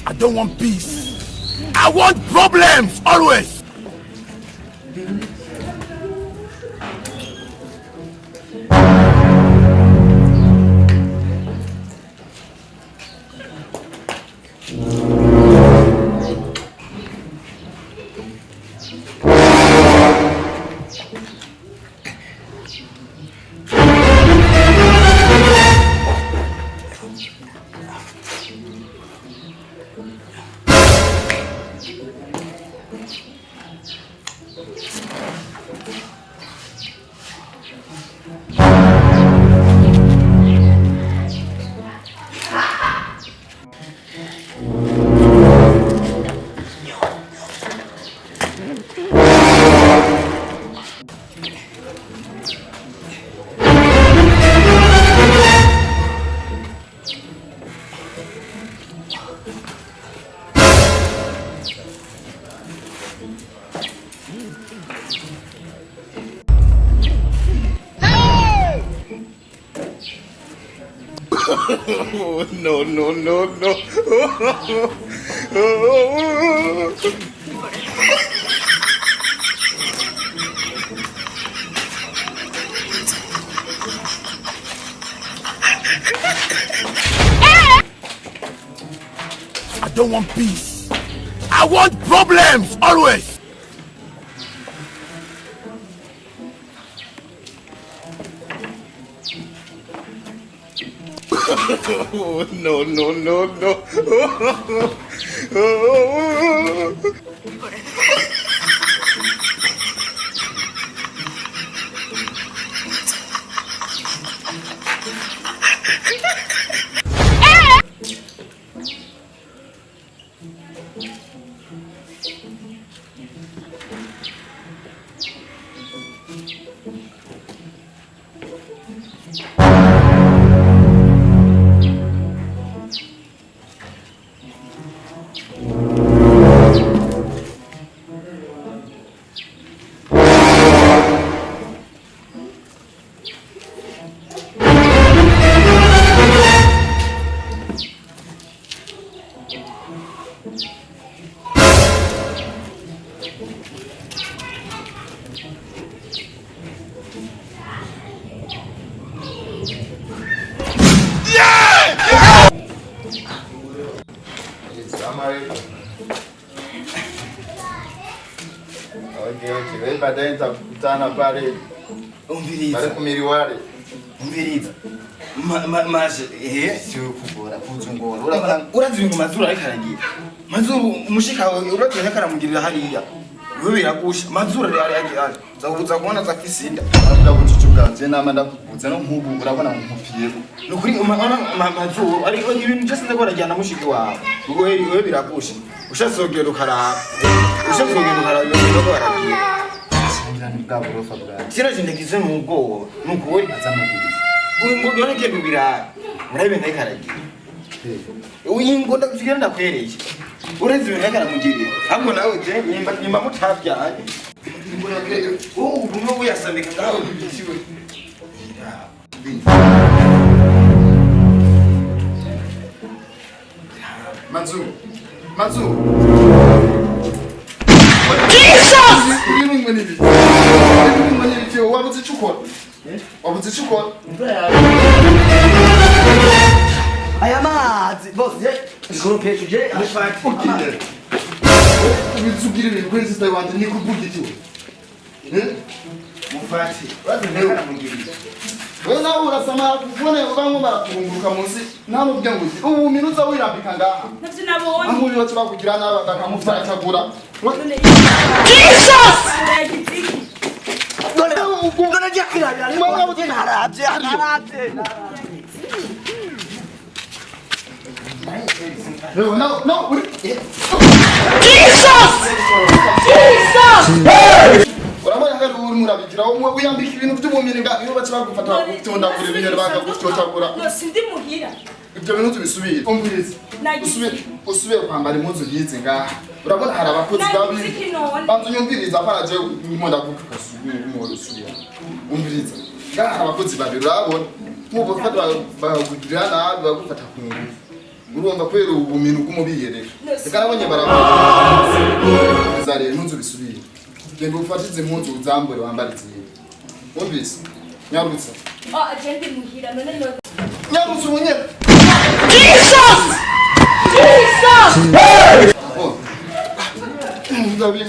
I don't want peace. I want problems always. No. I don't want peace. I want problems always. No. Okay, baadaye nitakutana pale. Umviriza. Pale kumiriwale. Umviriza. Maje, sio kubora kuzungora. Urazinga Mazuru arikaragira. Mazuru umushika uragiye karamugirira hariya. Wewe biragusha. Mazuru ari yagiye. Zabuza kubona zafisinda. Aravuga gucucubwanze nama ndakubuza no nkubu urabona nkupiye. Nukuri Mazuru ari ibintu byose ndagorajyana mushiki wawe. Ubwo wewe biragusha. Ushasogera ukaraba. Ushasogera ukaraba ibintu baragiye. Ngaborofa bwa. Sira jindegize mu bwoba. Nuko we azamugiriza. Ngo yoneke bibira. Murabe ndayikaragiye. Uyingo ndakugira ndakwereye. Ureze ibintu yakaramugiriye. Ahubwo nawe je nimba mutabyanye. Ubu yasamika ngaho bibiciwe. Mazuru. Jesus! Wabuze chukora. Aya mazi, boss, ngoro pecho je afati. Ubizugire ibintu kwezi staywanze nikuvugitiwe. Mufati. Bazindeka namugirira. Wewe nawe urasama kuvone bamwe barakurunguruka munsi nta mubye nguzi. Ubu minuza wirambika ngaha. Navyo nabonye. Amuri bacu bakugira nabakamufara cyagura. Jesus! None jakira ari mwana buti ntarabye harabye. No. Jesus! Urabona ngari uri murabikira umwe uyambika ibintu by'ubumene ngaho bacu bagufata gutonda kuri ibintu bakagucyotagura. No sindi muhira. ibyo bintu tubisubire umvirize usubire kwambara impuzu yize ngaha urabona hari abakozi babiri bantu nyumviriza aparaje umuntu avuga umuntu usubira umvirize ngaha hari abakozi babiri urabona mubo fata bagugirana nabi bagufata ku ngufu urumva kwera ubuminu bw'umubiyereka reka nabonye baravuga zare impuzu bisubire genda ufatize impuzu uzambure wambare izihe umvise nyarutsa agende muhira none nyarutsa umunye Jesus! Jesus! Oh! Davi,